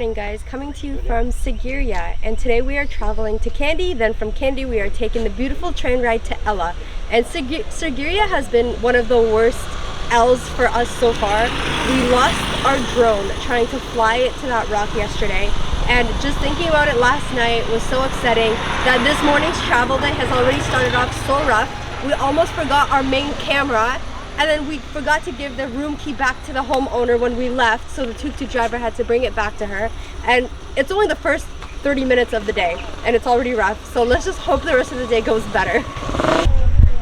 morning, guys, coming to you from Sigiriya, and today we are traveling to Kandy. Then from Kandy we are taking the beautiful train ride to Ella. And Sigiriya has been one of the worst L's for us so far. We lost our drone trying to fly it to that rock yesterday, and just thinking about it last night was so upsetting that this morning's travel day has already started off so rough. We almost forgot our main camera, and then we forgot to give the room key back to the homeowner when we left, so the tuk-tuk driver had to bring it back to her. And it's only the first 30 minutes of the day, and it's already rough. So let's just hope the rest of the day goes better.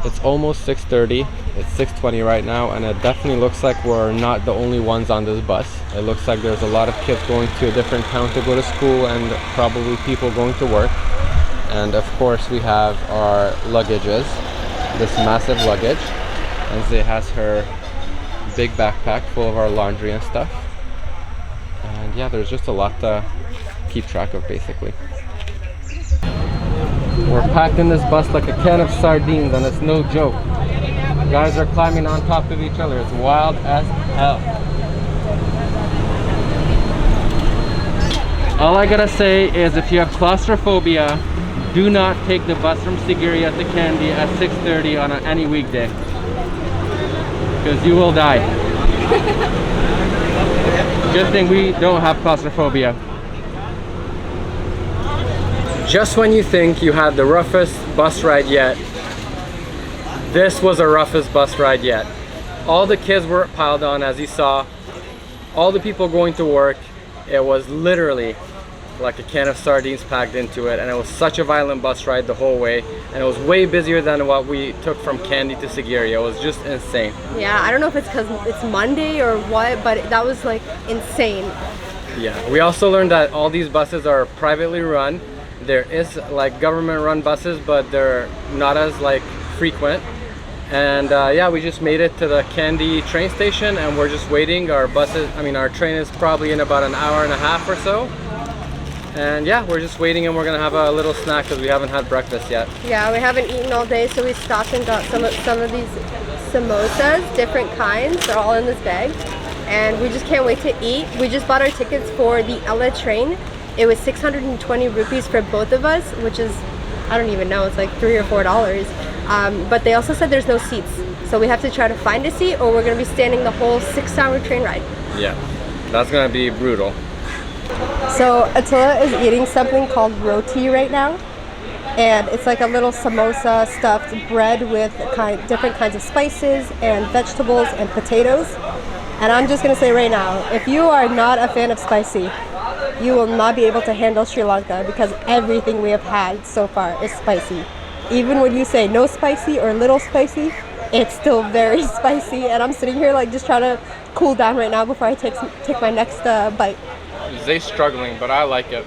It's almost 6:30. It's 6:20 right now, and it definitely looks like we're not the only ones on this bus. It looks like there's a lot of kids going to a different town to go to school, and probably people going to work. And of course we have our luggages, this massive luggage. And Zay has her big backpack full of our laundry and stuff. And yeah, there's just a lot to keep track of, basically. We're packed in this bus like a can of sardines, and it's no joke. Guys are climbing on top of each other. It's wild as hell. All I gotta say is, if you have claustrophobia, do not take the bus from Sigiriya to Kandy at 6:30 on any weekday, because you will die. Good thing we don't have claustrophobia. Just when you think you had the roughest bus ride yet, this was the roughest bus ride yet. All the kids were piled on, as you saw. All the people going to work. It was literally like a can of sardines packed into it, and it was such a violent bus ride the whole way, and it was way busier than what we took from Kandy to Sigiriya. It was just insane. Yeah, I don't know if it's because it's Monday or what, but that was like insane. Yeah, we also learned that all these buses are privately run. There is like government run buses, but they're not as like frequent. And yeah, we just made it to the Kandy train station, and we're just waiting. Our train is probably in about an hour and a half or so. And yeah, we're just waiting, and we're gonna have a little snack because we haven't had breakfast yet. Yeah, we haven't eaten all day, so we stopped and got some of these samosas, different kinds. They're all in this bag, and we just can't wait to eat. We just bought our tickets for the Ella train. It was 620 rupees for both of us, which is, I don't even know, it's like $3 or $4. But they also said there's no seats, so we have to try to find a seat, or we're gonna be standing the whole 6-hour train ride. Yeah, that's gonna be brutal. So Attila is eating something called roti right now, and it's like a little samosa stuffed bread with different kinds of spices and vegetables and potatoes. And I'm just gonna say right now, if you are not a fan of spicy, you will not be able to handle Sri Lanka, because everything we have had so far is spicy. Even when you say no spicy or little spicy, it's still very spicy, and I'm sitting here like just trying to cool down right now before I take my next bite. Zay's struggling, but I like it.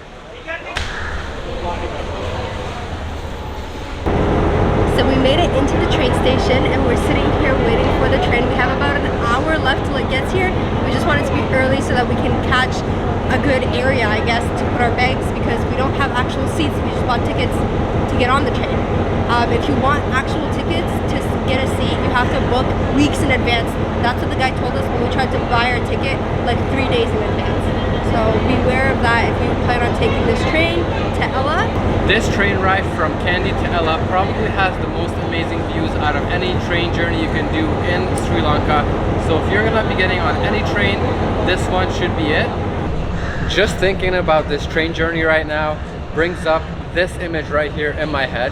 So we made it into the train station, and we're sitting here waiting for the train. We have about an hour left till it gets here. We just want it to be early so that we can catch a good area, I guess, to put our bags, because we don't have actual seats. We just bought tickets to get on the train. If you want actual tickets to get a seat, you have to book weeks in advance. That's what the guy told us when we tried to buy our ticket, like 3 days in advance. So beware of that if you plan on taking this train to Ella. This train ride from Kandy to Ella probably has the most amazing views out of any train journey you can do in Sri Lanka. So if you're gonna be getting on any train, this one should be it. Just thinking about this train journey right now brings up this image right here in my head,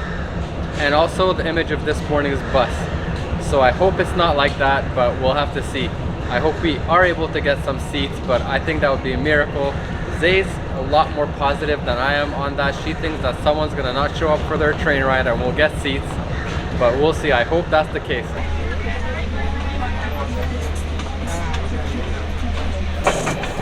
and also the image of this morning's bus. So I hope it's not like that, but we'll have to see. I hope we are able to get some seats, but I think that would be a miracle. Zay's a lot more positive than I am on that. She thinks that someone's gonna not show up for their train ride and we'll get seats, but we'll see. I hope that's the case.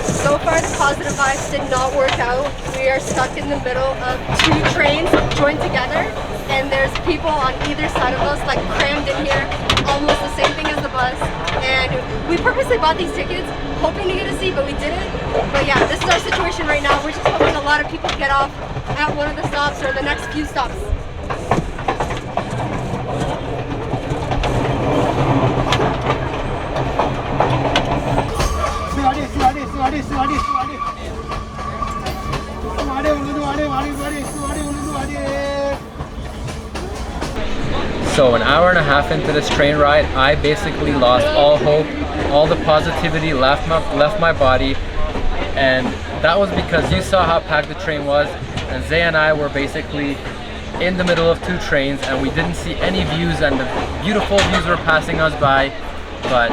So far, the positive vibes did not work out. We are stuck in the middle of 2 trains joined together, and there's people on either side of us, like crammed in here, almost the same thing as the bus. And we purposely bought these tickets, hoping to get a seat, but we didn't. But yeah, this is our situation right now. We're just hoping a lot of people get off at one of the stops or the next few stops. So an hour and a half into this train ride, I basically lost all hope, all the positivity left my body, and that was because you saw how packed the train was, and Zay and I were basically in the middle of two trains and we didn't see any views, and the beautiful views were passing us by. But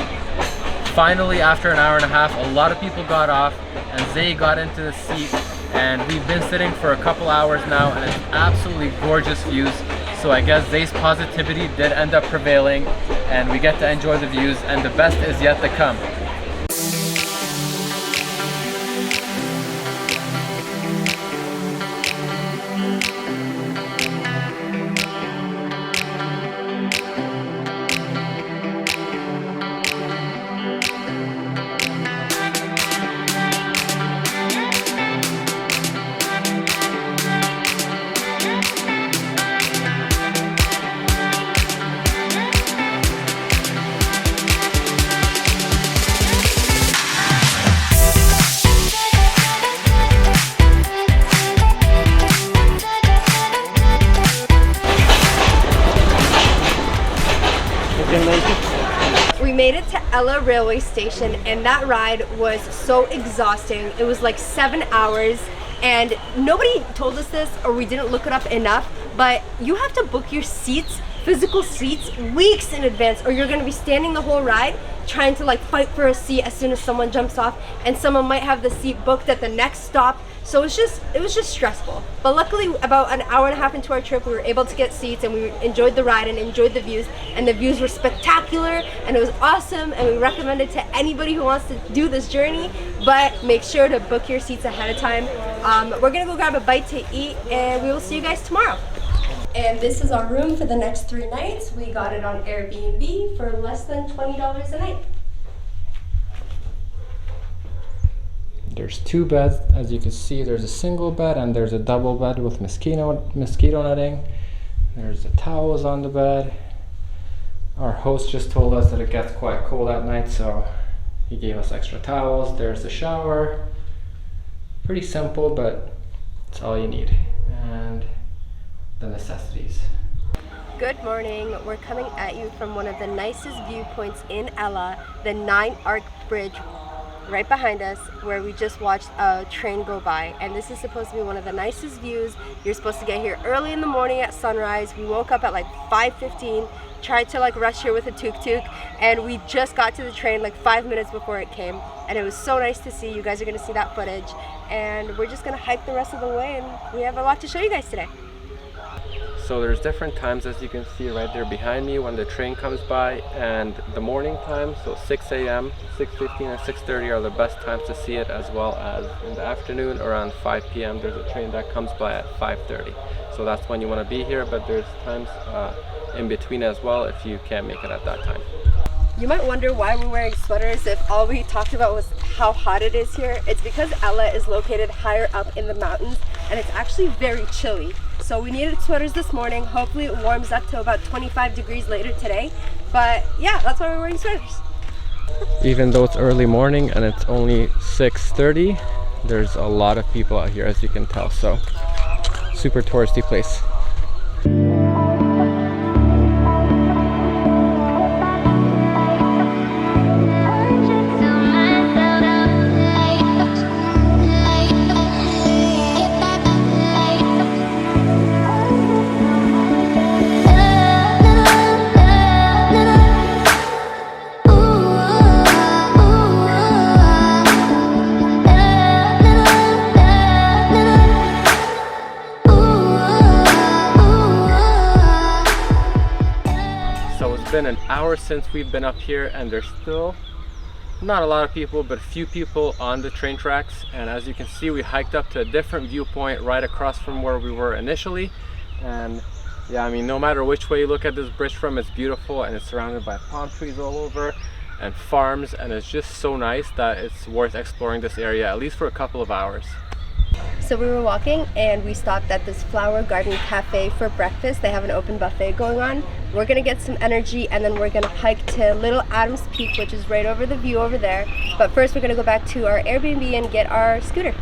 finally, after an hour and a half, a lot of people got off and Zay got into the seat, and we've been sitting for a couple hours now and it's absolutely gorgeous views. So I guess Zay's positivity did end up prevailing and we get to enjoy the views, and the best is yet to come. We made it to Ella railway station and that ride was so exhausting. It was like 7 hours and nobody told us this, or we didn't look it up enough, but you have to book your seats, physical seats, weeks in advance, or you're gonna be standing the whole ride trying to like fight for a seat as soon as someone jumps off, and someone might have the seat booked at the next stop. So it was just stressful. But luckily, about an hour and a half into our trip, we were able to get seats and we enjoyed the ride and enjoyed the views, and the views were spectacular and it was awesome, and we recommend it to anybody who wants to do this journey. But make sure to book your seats ahead of time. We're gonna go grab a bite to eat and we will see you guys tomorrow. And this is our room for the next 3 nights. We got it on Airbnb for less than $20 a night. There's 2 beds, as you can see. There's a single bed and there's a double bed with mosquito netting. There's the towels on the bed. Our host just told us that it gets quite cold at night, so he gave us extra towels. There's the shower. Pretty simple, but it's all you need. And the necessities. Good morning. We're coming at you from one of the nicest viewpoints in Ella, the 9 Arc Bridge right behind us, where we just watched a train go by, and this is supposed to be one of the nicest views. You're supposed to get here early in the morning at sunrise. We woke up at like 5:15, tried to like rush here with a tuk-tuk, and we just got to the train like 5 minutes before it came, and it was so nice to see. You guys are going to see that footage, and we're just going to hike the rest of the way, and we have a lot to show you guys today. So there's different times, as you can see right there behind me, when the train comes by, and the morning time, so 6 a.m., 6:15 and 6:30 are the best times to see it, as well as in the afternoon around 5 p.m. there's a train that comes by at 5:30. So that's when you want to be here, but there's times in between as well if you can't make it at that time. You might wonder why we're wearing sweaters if all we talked about was how hot it is here. It's because Ella is located higher up in the mountains and it's actually very chilly. So we needed sweaters this morning. Hopefully it warms up to about 25 degrees later today. But yeah, that's why we're wearing sweaters. Even though it's early morning and it's only 6:30, there's a lot of people out here, as you can tell. So super touristy place. Been an hour since we've been up here and there's still not a lot of people, but few people on the train tracks. And as you can see, we hiked up to a different viewpoint right across from where we were initially. And yeah, I mean, no matter which way you look at this bridge from, it's beautiful and it's surrounded by palm trees all over and farms, and it's just so nice that it's worth exploring this area at least for a couple of hours. So we were walking and we stopped at this flower garden cafe for breakfast. They have an open buffet going on. We're gonna get some energy and then we're gonna hike to Little Adams Peak, which is right over the view over there. But first we're gonna go back to our Airbnb and get our scooter.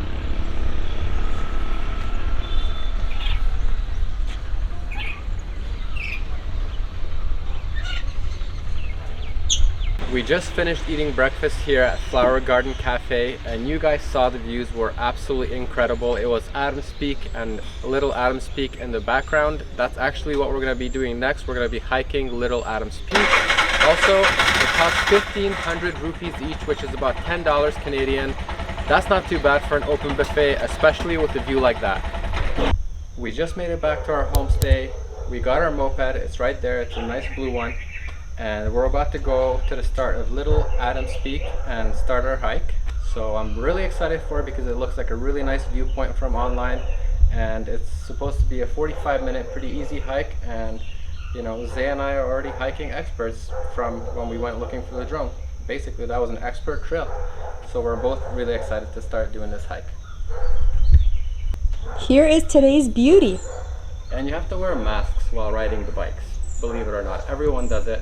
We just finished eating breakfast here at Flower Garden Cafe, and you guys saw the views were absolutely incredible. It was Adams Peak and Little Adams Peak in the background. That's actually what we're going to be doing next. We're going to be hiking Little Adams Peak. Also, it costs 1,500 rupees each, which is about $10 Canadian. That's not too bad for an open buffet, especially with a view like that. We just made it back to our homestay. We got our moped, it's right there, it's a nice blue one. And we're about to go to the start of Little Adams Peak and start our hike. So I'm really excited for it because it looks like a really nice viewpoint from online. And it's supposed to be a 45-minute pretty easy hike. And you know, Zay and I are already hiking experts from when we went looking for the drone. Basically, that was an expert trail. So we're both really excited to start doing this hike. Here is today's beauty. And you have to wear masks while riding the bikes. Believe it or not, everyone does it.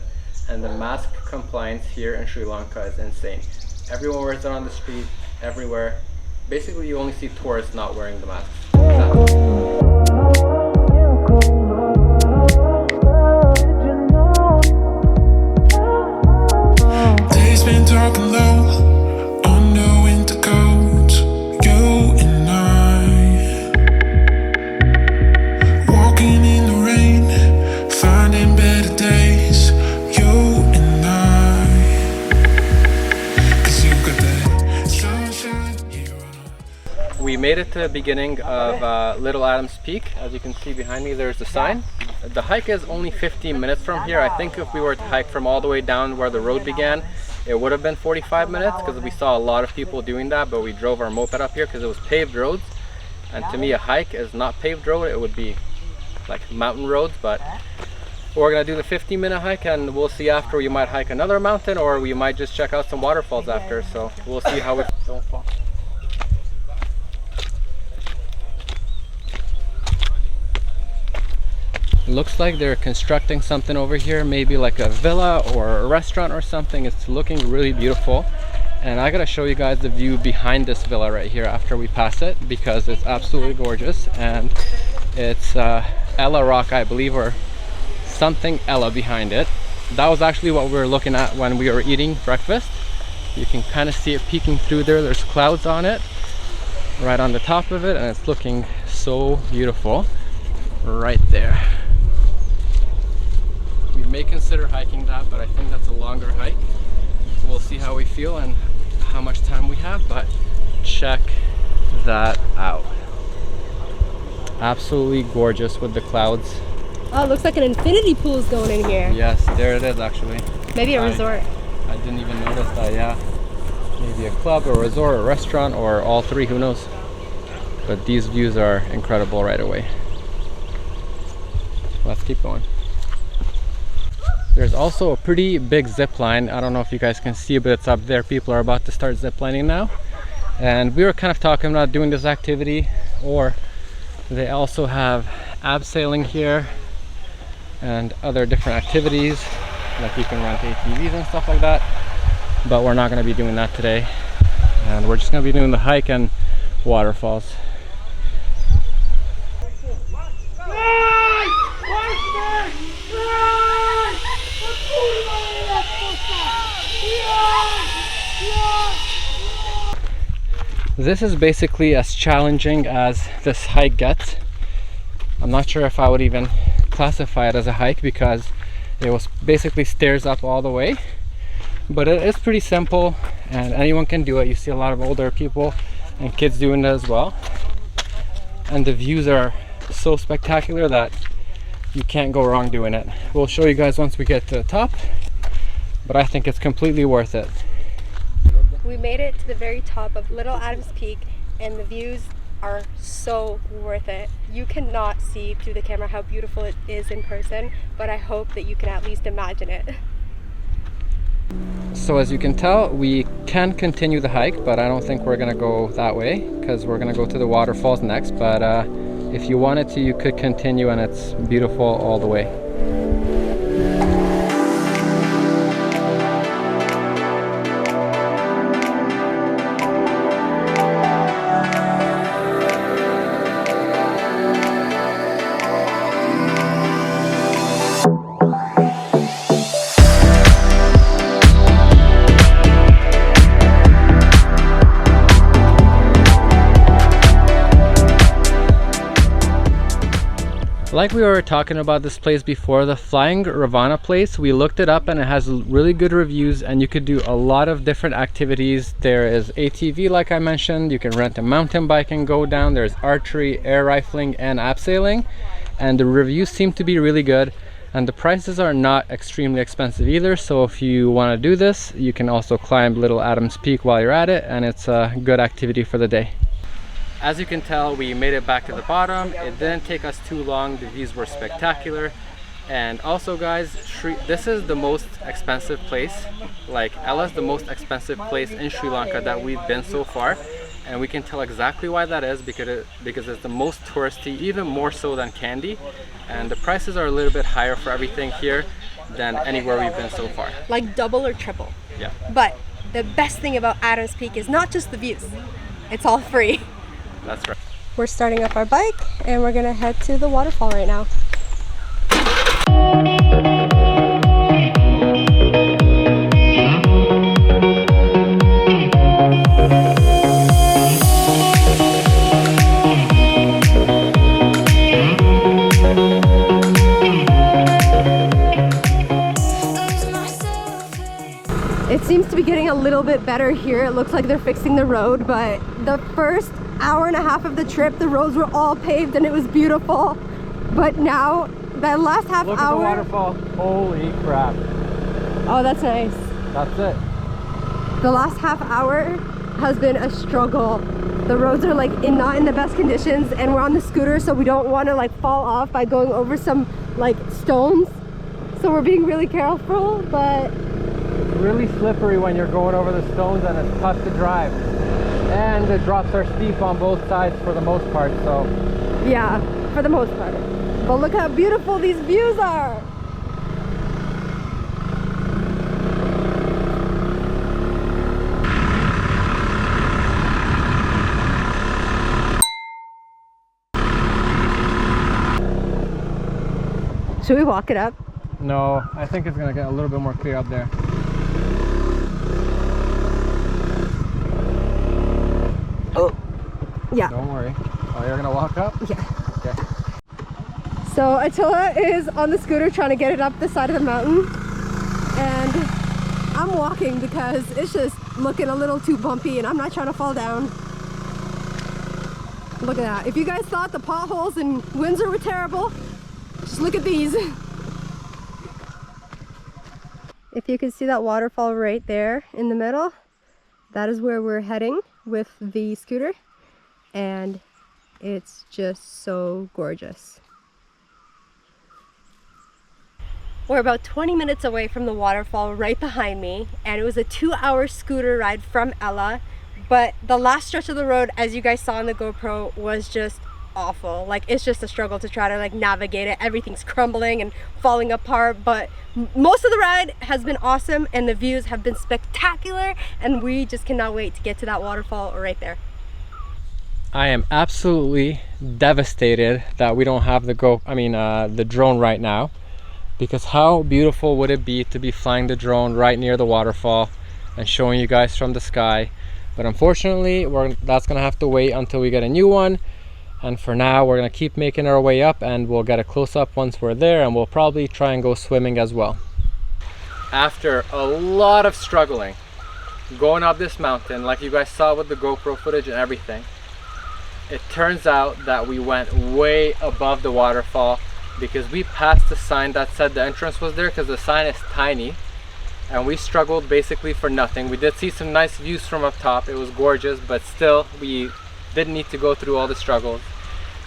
And the mask compliance here in Sri Lanka is insane. Everyone wears it on the street, everywhere. Basically, you only see tourists not wearing the masks. They've been talking low on the winter coat. You and I walking in the rain, finding better days. You and I, 'cause you got that sunshine here on. We made it to the beginning of Little Adams Peak. As you can see behind me, there's the sign. The hike is only 15 minutes from here. I think if we were to hike from all the way down where the road began, it would have been 45 minutes because we saw a lot of people doing that, but we drove our moped up here because it was paved roads. And to me, a hike is not paved road, it would be like mountain roads. But we're gonna do the 15-minute hike, and we'll see after. We might hike another mountain, or we might just check out some waterfalls after. So we'll see how it don't fall. Looks like they're constructing something over here, maybe like a villa or a restaurant or something. It's looking really beautiful, and I gotta show you guys the view behind this villa right here after we pass it, because it's absolutely gorgeous. And it's Ella Rock, I believe, or something Ella behind it. That was actually what we were looking at when we were eating breakfast. You can kind of see it peeking through there. There's clouds on it right on the top of it, and it's looking so beautiful right there. We may consider hiking that, but I think that's a longer hike. We'll see how we feel and how much time we have, but check that out. Absolutely gorgeous with the clouds. Oh, it looks like an infinity pool is going in here. Yes, there it is actually. Maybe a resort. I didn't even notice that, yeah. Maybe a club, a resort, a restaurant, or all three, who knows. But these views are incredible right away. Let's keep going. There's also a pretty big zip line. I don't know if you guys can see, but it's up there. People are about to start zip lining now. And we were kind of talking about doing this activity, or they also have abseiling here and other different activities, like you can rent ATVs and stuff like that. But we're not going to be doing that today, and we're just going to be doing the hike and waterfalls. This is basically as challenging as this hike gets. I'm not sure if I would even classify it as a hike because it was basically stairs up all the way, but it is pretty simple and anyone can do it. You see a lot of older people and kids doing it as well, and the views are so spectacular that you can't go wrong doing it. We'll show you guys once we get to the top, but I think it's completely worth it. We made it to the very top of Little Adams Peak, and the views are so worth it. You cannot see through the camera how beautiful it is in person, but I hope that you can at least imagine it. So as you can tell, we can continue the hike, but I don't think we're gonna go that way because we're gonna go to the waterfalls next. But if you wanted to, you could continue, and it's beautiful all the way. Like we were talking about this place before, the Flying Ravana place, we looked it up and it has really good reviews and you could do a lot of different activities. There is ATV like I mentioned, you can rent a mountain bike and go down, there's archery, air rifling and abseiling, and the reviews seem to be really good and the prices are not extremely expensive either. So if you want to do this, you can also climb Little Adams Peak while you're at it, and it's a good activity for the day. As you can tell, we made it back to the bottom. It didn't take us too long. The views were spectacular. And also guys, this is the most expensive place. Like Ella's the most expensive place in Sri Lanka that we've been so far. And we can tell exactly why that is, because it's the most touristy, even more so than Kandy. And the prices are a little bit higher for everything here than anywhere we've been so far. Like double or triple. Yeah. But the best thing about Adams Peak is not just the views. It's all free. That's right. We're starting up our bike and we're gonna head to the waterfall right now. It seems to be getting a little bit better here. It looks like they're fixing the road, but the first hour and a half of the trip, the roads were all paved and it was beautiful. But now, the last half Look hour... at the waterfall. Holy crap. Oh, that's nice. That's it. The last half hour has been a struggle. The roads are like not in the best conditions and we're on the scooter, so we don't want to like fall off by going over some like stones. So we're being really careful, but... It's really slippery when you're going over the stones and it's tough to drive. And the drops are steep on both sides for the most part, so... Yeah, for the most part. But look how beautiful these views are! Should we walk it up? No, I think it's gonna get a little bit more clear up there. Oh, yeah. Don't worry. Oh, you're gonna walk up? Yeah. Okay. So Attila is on the scooter trying to get it up the side of the mountain. And I'm walking because it's just looking a little too bumpy and I'm not trying to fall down. Look at that. If you guys thought the potholes in Windsor were terrible, just look at these. If you can see that waterfall right there in the middle, that is where we're heading with the scooter. And it's just so gorgeous. We're about 20 minutes away from the waterfall right behind me, and it was a 2-hour scooter ride from Ella, but the last stretch of the road, as you guys saw on the GoPro, was just awful. Like, it's just a struggle to try to like navigate it. Everything's crumbling and falling apart, but most of the ride has been awesome and the views have been spectacular, and we just cannot wait to get to that waterfall right there. I am absolutely devastated that we don't have the drone right now, because how beautiful would it be to be flying the drone right near the waterfall and showing you guys from the sky. But unfortunately, that's gonna have to wait until we get a new one. And for now, we're gonna keep making our way up and we'll get a close-up once we're there, and we'll probably try and go swimming as well. After a lot of struggling going up this mountain, like you guys saw with the GoPro footage and everything, it turns out that we went way above the waterfall, because we passed the sign that said the entrance was there, because the sign is tiny, and we struggled basically for nothing. We did see some nice views from up top. It was gorgeous, but still we didn't need to go through all the struggles.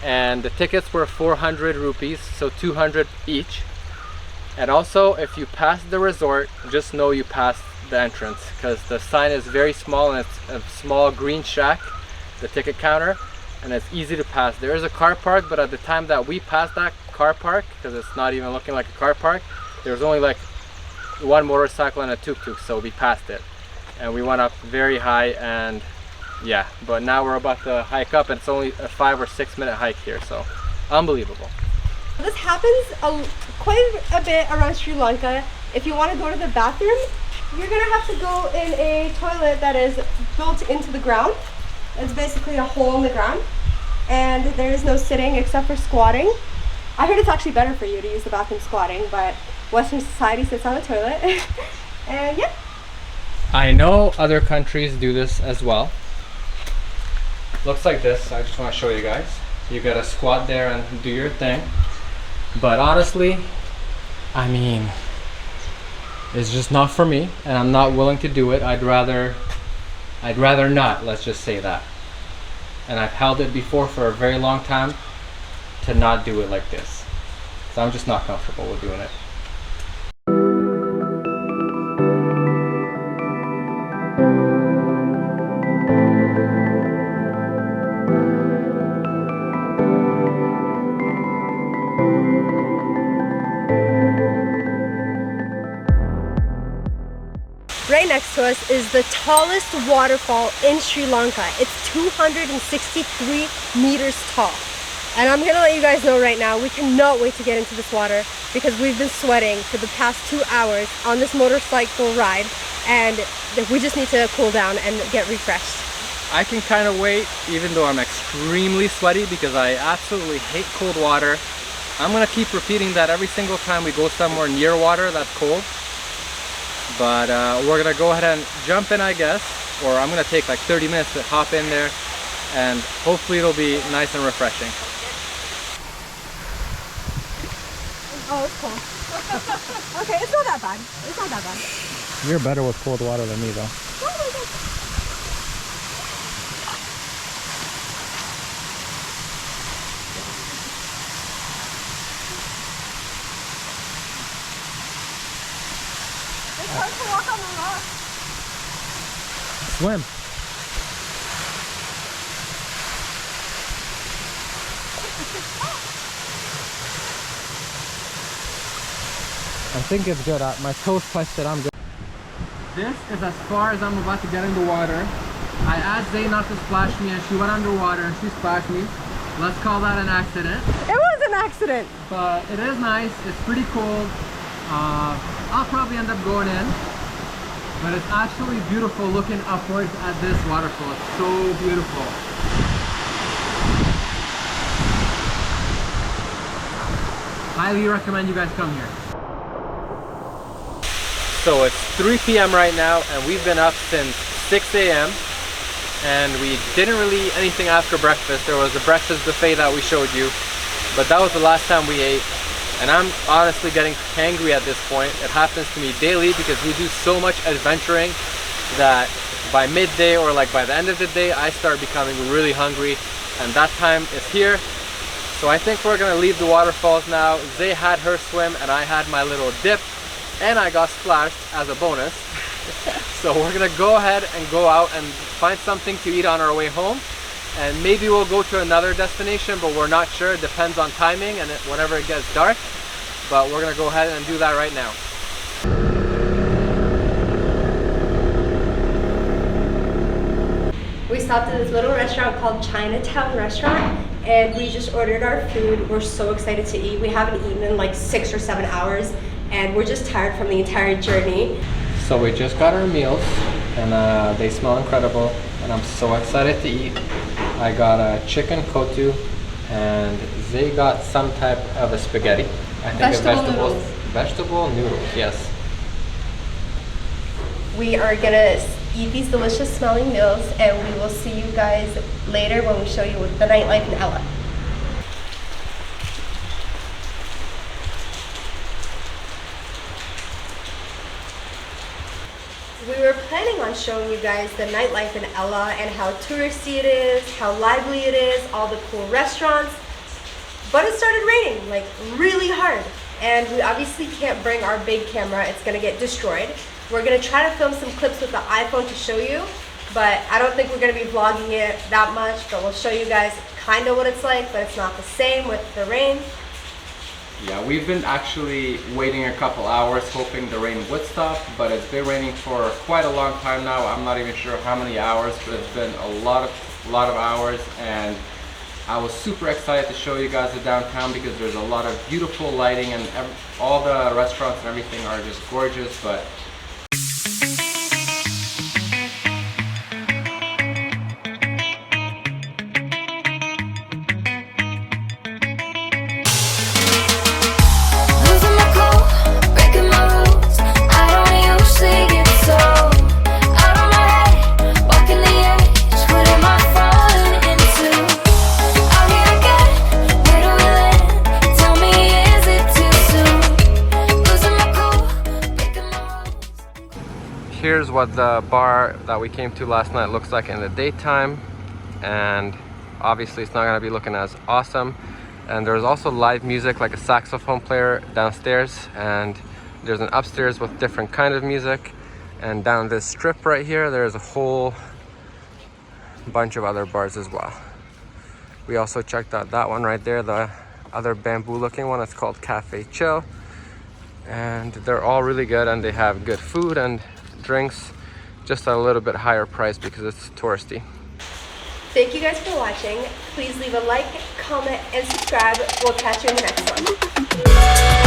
And the tickets were 400 rupees, so 200 each. And also, if you pass the resort, just know you passed the entrance, because the sign is very small and it's a small green shack, the ticket counter, and it's easy to pass. There is a car park, but at the time that we passed that car park, because it's not even looking like a car park, there was only like one motorcycle and a tuk-tuk, so we passed it. And we went up very high, and yeah, but now we're about to hike up, and it's only a 5 or 6 minute hike here, so unbelievable. This happens quite a bit around Sri Lanka. If you want to go to the bathroom, you're gonna have to go in a toilet that is built into the ground. It's basically a hole in the ground, and there is no sitting except for squatting. I heard it's actually better for you to use the bathroom squatting, but Western society sits on the toilet. And yeah. I know other countries do this as well. Looks like this. I just want to show you guys. You gotta squat there and do your thing. But honestly, I mean, it's just not for me, and I'm not willing to do it. I'd rather not, let's just say that. And I've held it before for a very long time to not do it like this. So I'm just not comfortable with doing it. Right next to us is the tallest waterfall in Sri Lanka. It's 263 meters tall. And I'm gonna let you guys know right now, we cannot wait to get into this water because we've been sweating for the past 2 hours on this motorcycle ride, and we just need to cool down and get refreshed. I can kind of wait, even though I'm extremely sweaty, because I absolutely hate cold water. I'm gonna keep repeating that every single time we go somewhere near water that's cold. But we're gonna go ahead and jump in, I guess, or I'm gonna take like 30 minutes to hop in there, and hopefully it'll be nice and refreshing. Oh, it's cold. Okay, it's not that bad. It's not that bad. You're better with cold water than me, though. Oh my God. It's hard to walk on the rock. Swim. I think it's good. My toes touched it. I'm good. This is as far as I'm about to get in the water. I asked Zay not to splash me, and she went underwater and she splashed me. Let's call that an accident. It was an accident. But it is nice. It's pretty cold. I'll probably end up going in. But it's actually beautiful looking upwards at this waterfall. It's so beautiful. Highly recommend you guys come here. So it's 3 p.m. right now, and we've been up since 6 a.m. and we didn't really eat anything after breakfast. There was a breakfast buffet that we showed you, but that was the last time we ate. And I'm honestly getting hangry at this point. It happens to me daily because we do so much adventuring that by midday or like by the end of the day, I start becoming really hungry, and that time is here. So I think we're gonna leave the waterfalls now. Zay had her swim and I had my little dip, and I got splashed as a bonus. So we're gonna go ahead and go out and find something to eat on our way home, and maybe we'll go to another destination, but we're not sure. It depends on timing and whenever it gets dark, but we're gonna go ahead and do that right now. We stopped at this little restaurant called Chinatown Restaurant, and we just ordered our food. We're so excited to eat. We haven't eaten in like 6 or 7 hours, and we're just tired from the entire journey. So we just got our meals, and they smell incredible, and I'm so excited to eat. I got a chicken kotu, and Zay got some type of a spaghetti. I think vegetable noodles, yes. We are gonna eat these delicious smelling meals, and we will see you guys later when we show you the nightlife in Ella. We were planning on showing you guys the nightlife in Ella and how touristy it is, how lively it is, all the cool restaurants. But it started raining, like really hard. And we obviously can't bring our big camera, it's gonna get destroyed. We're gonna try to film some clips with the iPhone to show you, but I don't think we're gonna be vlogging it that much, but we'll show you guys kind of what it's like, but it's not the same with the rain. Yeah, we've been actually waiting a couple hours hoping the rain would stop, but it's been raining for quite a long time now. I'm not even sure how many hours, but it's been a lot of hours, and I was super excited to show you guys the downtown because there's a lot of beautiful lighting, and all the restaurants and everything are just gorgeous. But Here's what the bar that we came to last night looks like in the daytime, and obviously it's not gonna be looking as awesome. And there's also live music, like a saxophone player downstairs, and there's an upstairs with different kind of music. And down this strip right here, there's a whole bunch of other bars as well. We also checked out that one right there, the other bamboo looking one. It's called Cafe Chill, and they're all really good, and they have good food and drinks, just a little bit higher price because it's touristy. Thank you guys for watching. Please leave a like, comment, and subscribe. We'll catch you in the next one.